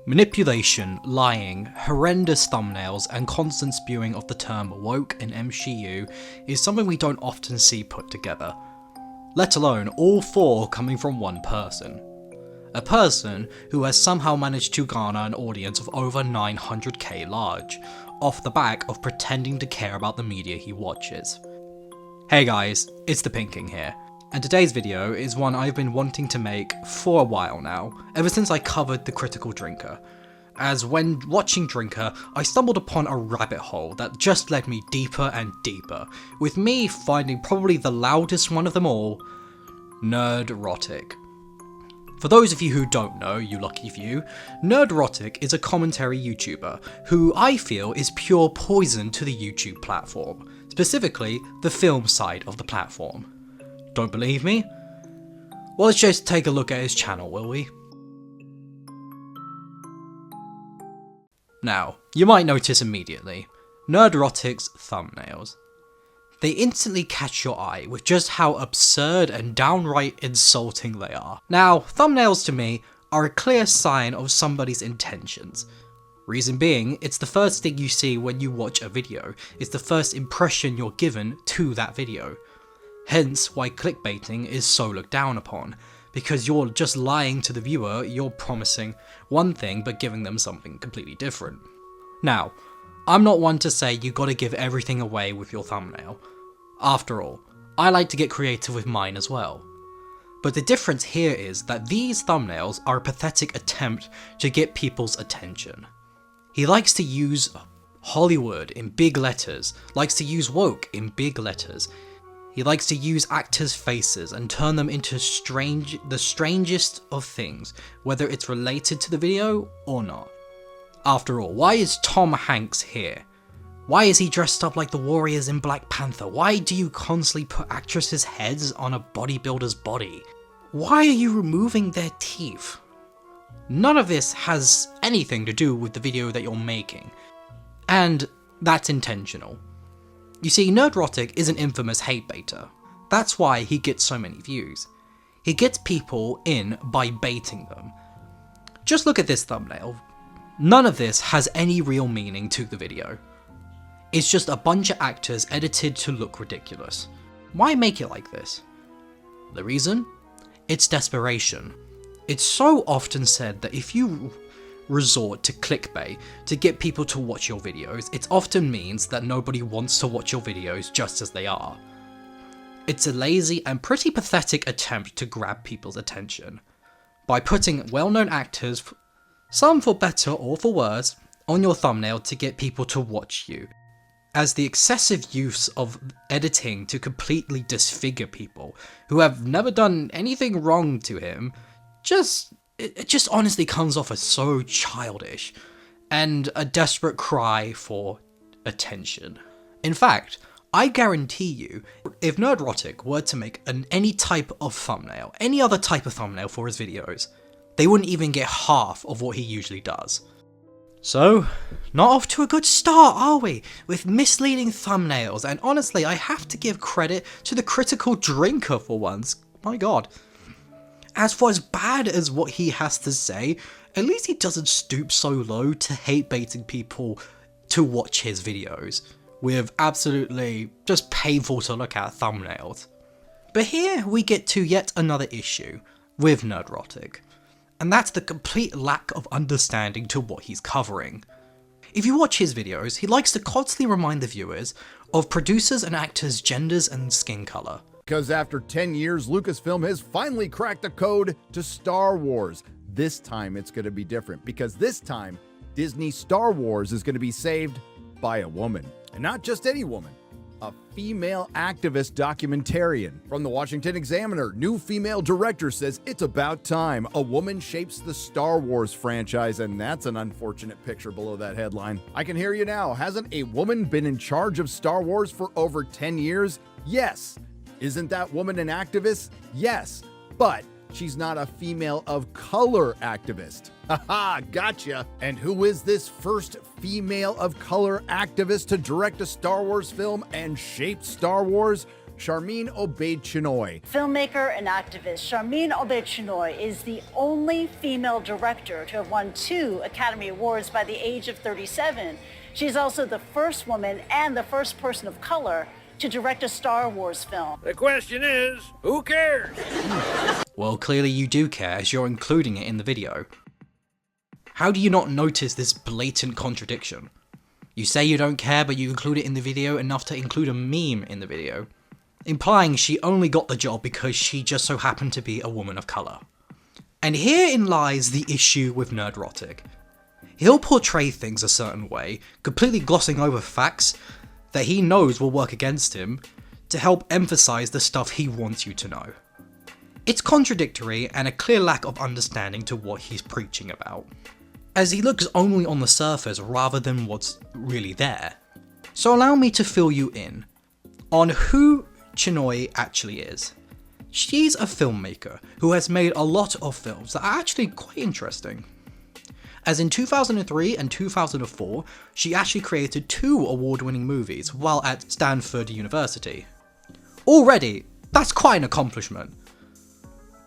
Manipulation, lying, horrendous thumbnails, and constant spewing of the term woke in MCU is something we don't often see put together, let alone all four coming from one person. A person who has somehow managed to garner an audience of over 900k large, off the back of pretending to care about the media he watches. Hey guys, it's the Pink King here, and today's video is one I've been wanting to make for a while now, ever since I covered The Critical Drinker, as when watching Drinker, I stumbled upon a rabbit hole that just led me deeper and deeper, with me finding probably the loudest one of them all, Nerdrotic. For those of you who don't know, you lucky few, Nerdrotic is a commentary YouTuber who I feel is pure poison to the YouTube platform, specifically the film side of the platform. Don't believe me? Well, let's just take a look at his channel, will we? Now, you might notice immediately, Nerdrotic's thumbnails. They instantly catch your eye with just how absurd and downright insulting they are. Now, thumbnails to me are a clear sign of somebody's intentions. Reason being, it's the first thing you see when you watch a video, it's the first impression you're given to that video. Hence why clickbaiting is so looked down upon, because you're just lying to the viewer, you're promising one thing but giving them something completely different. Now, I'm not one to say you gotta give everything away with your thumbnail. After all, I like to get creative with mine as well. But the difference here is that these thumbnails are a pathetic attempt to get people's attention. He likes to use Hollywood in big letters, likes to use woke in big letters. He likes to use actors' faces and turn them into the strangest of things, whether it's related to the video or not. After all, why is Tom Hanks here? Why is he dressed up like the warriors in Black Panther? Why do you constantly put actresses' heads on a bodybuilder's body? Why are you removing their teeth? None of this has anything to do with the video that you're making. And that's intentional. You see, Nerdrotic is an infamous hate baiter. That's why he gets so many views. He gets people in by baiting them. Just look at this thumbnail. None of this has any real meaning to the video. It's just a bunch of actors edited to look ridiculous. Why make it like this? The reason? It's desperation. It's so often said that if you resort to clickbait to get people to watch your videos, it often means that nobody wants to watch your videos just as they are. It's a lazy and pretty pathetic attempt to grab people's attention by putting well-known actors, some for better or for worse, on your thumbnail to get people to watch you, as the excessive use of editing to completely disfigure people who have never done anything wrong to him it just honestly comes off as so childish and a desperate cry for attention. In fact, I guarantee you, if Nerdrotic were to make any type of thumbnail, any other type of thumbnail for his videos, they wouldn't even get half of what he usually does. So, not off to a good start, are we? With misleading thumbnails, and honestly, I have to give credit to The Critical Drinker for once. My god. As for as bad as what he has to say, at least he doesn't stoop so low to hate baiting people to watch his videos, with absolutely just painful to look at thumbnails. But here we get to yet another issue with Nerdrotic, and that's the complete lack of understanding to what he's covering. If you watch his videos, he likes to constantly remind the viewers of producers and actors' genders and skin color. Because after 10 years, Lucasfilm has finally cracked the code to Star Wars. This time it's going to be different, because this time, Disney Star Wars is going to be saved by a woman. And not just any woman, a female activist documentarian. From the Washington Examiner, new female director says it's about time a woman shapes the Star Wars franchise, and that's an unfortunate picture below that headline. I can hear you now. Hasn't a woman been in charge of Star Wars for over 10 years? Yes. Isn't that woman an activist? Yes, but she's not a female of color activist. Haha, gotcha. And who is this first female of color activist to direct a Star Wars film and shape Star Wars? Charmine Obaid-Chinoy. Filmmaker and activist Charmine Obaid-Chinoy is the only female director to have won 2 Academy Awards by the age of 37. She's also the first woman and the first person of color to direct a Star Wars film. The question is, who cares? Well, clearly you do care, as you're including it in the video. How do you not notice this blatant contradiction? You say you don't care, but you include it in the video enough to include a meme in the video, implying she only got the job because she just so happened to be a woman of colour. And herein lies the issue with Nerdrotic. He'll portray things a certain way, completely glossing over facts that he knows will work against him to help emphasise the stuff he wants you to know. It's contradictory and a clear lack of understanding to what he's preaching about, as he looks only on the surface rather than what's really there. So allow me to fill you in on who Chinoy actually is. She's a filmmaker who has made a lot of films that are actually quite interesting. As in 2003 and 2004, she actually created 2 award-winning movies while at Stanford University. Already, that's quite an accomplishment.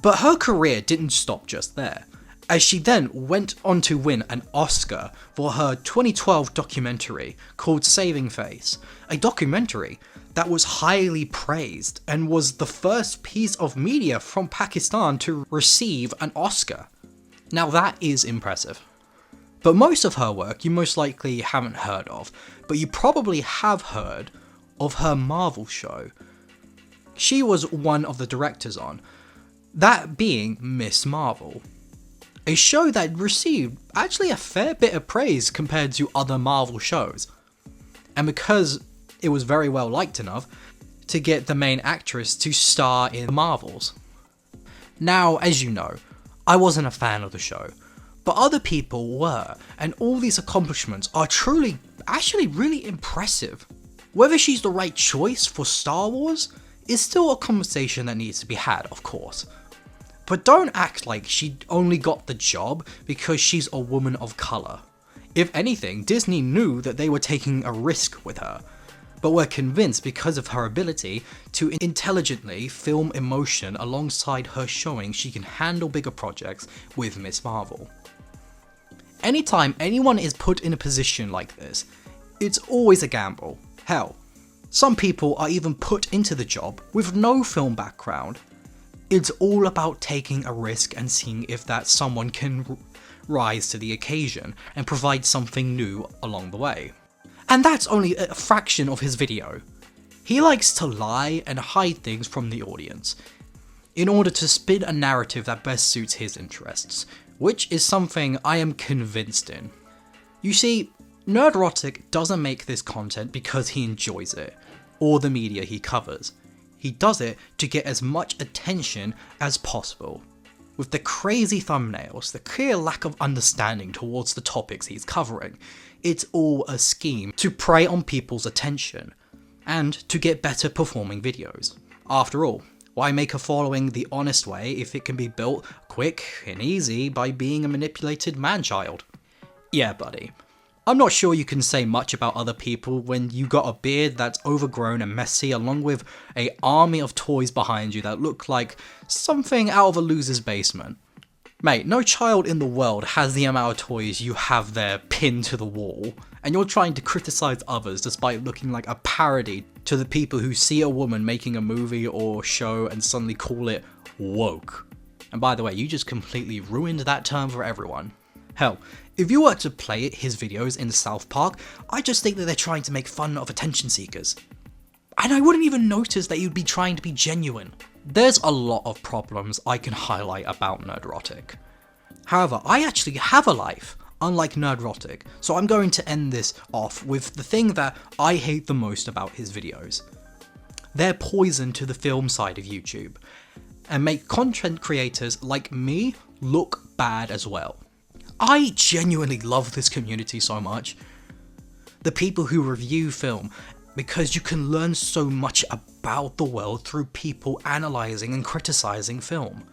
But her career didn't stop just there, as she then went on to win an Oscar for her 2012 documentary called Saving Face, a documentary that was highly praised and was the first piece of media from Pakistan to receive an Oscar. Now that is impressive. But most of her work you most likely haven't heard of, but you probably have heard of her Marvel show. She was one of the directors on, that being Miss Marvel. A show that received actually a fair bit of praise compared to other Marvel shows. And because it was very well liked enough to get the main actress to star in the Marvels. Now, as you know, I wasn't a fan of the show, but other people were, and all these accomplishments are truly, actually really impressive. Whether she's the right choice for Star Wars is still a conversation that needs to be had, of course. But don't act like she only got the job because she's a woman of colour. If anything, Disney knew that they were taking a risk with her, but were convinced because of her ability to intelligently film emotion alongside her showing she can handle bigger projects with Miss Marvel. Anytime anyone is put in a position like this, it's always a gamble. Hell, some people are even put into the job with no film background. It's all about taking a risk and seeing if that someone can rise to the occasion and provide something new along the way. And that's only a fraction of his video. He likes to lie and hide things from the audience in order to spin a narrative that best suits his interests, which is something I am convinced in. You see, Nerdrotic doesn't make this content because he enjoys it, or the media he covers. He does it to get as much attention as possible. With the crazy thumbnails, the clear lack of understanding towards the topics he's covering, it's all a scheme to prey on people's attention, and to get better performing videos. After all, why make a following the honest way if it can be built quick and easy by being a manipulated man-child? Yeah, buddy. I'm not sure you can say much about other people when you got a beard that's overgrown and messy along with an army of toys behind you that look like something out of a loser's basement. Mate, no child in the world has the amount of toys you have there pinned to the wall, and you're trying to criticize others despite looking like a parody to the people who see a woman making a movie or show and suddenly call it woke. And by the way, you just completely ruined that term for everyone. Hell, if you were to play his videos in South Park, I just think that they're trying to make fun of attention seekers. And I wouldn't even notice that you'd be trying to be genuine. There's a lot of problems I can highlight about Nerdrotic. However, I actually have a life, unlike Nerdrotic, so I'm going to end this off with the thing that I hate the most about his videos. They're poison to the film side of YouTube, and make content creators like me look bad as well. I genuinely love this community so much. The people who review film, because you can learn so much about the world through people analysing and criticising film.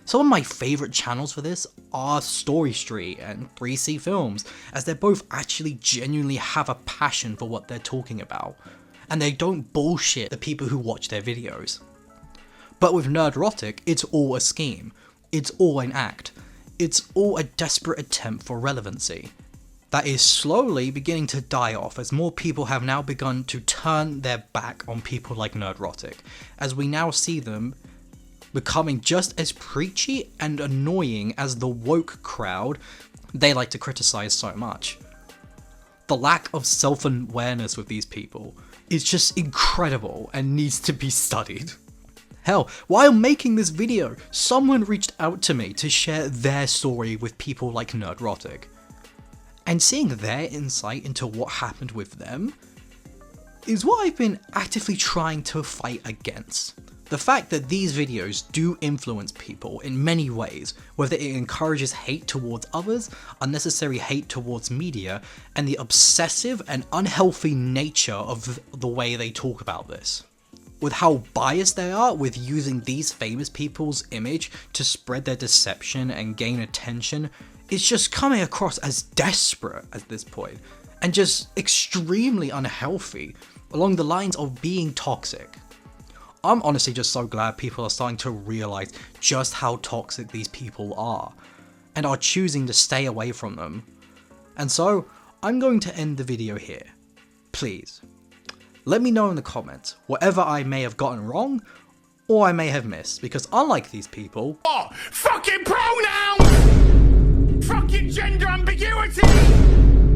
Some of my favourite channels for this are Story Street and 3C Films, as they both actually genuinely have a passion for what they're talking about, and they don't bullshit the people who watch their videos. But with Nerdrotic, it's all a scheme, it's all an act, it's all a desperate attempt for relevancy that is slowly beginning to die off as more people have now begun to turn their back on people like Nerdrotic, as we now see them becoming just as preachy and annoying as the woke crowd they like to criticize so much. The lack of self-awareness with these people is just incredible and needs to be studied. Hell, while making this video, someone reached out to me to share their story with people like Nerdrotic. And seeing their insight into what happened with them is what I've been actively trying to fight against. The fact that these videos do influence people in many ways, whether it encourages hate towards others, unnecessary hate towards media, and the obsessive and unhealthy nature of the way they talk about this. With how biased they are with using these famous people's image to spread their deception and gain attention, it's just coming across as desperate at this point, and just extremely unhealthy, along the lines of being toxic. I'm honestly just so glad people are starting to realize just how toxic these people are, and are choosing to stay away from them. And so, I'm going to end the video here. Please, let me know in the comments whatever I may have gotten wrong, or I may have missed, because unlike these people... Oh, fucking pronouns! Fucking gender ambiguity!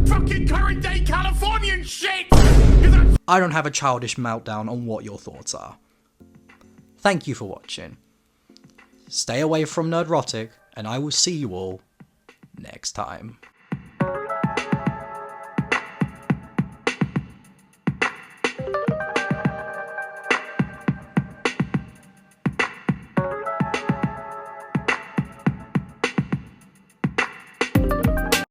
Fucking current day Californian shit! I don't have a childish meltdown on what your thoughts are. Thank you for watching. Stay away from Nerdrotic, and I will see you all next time.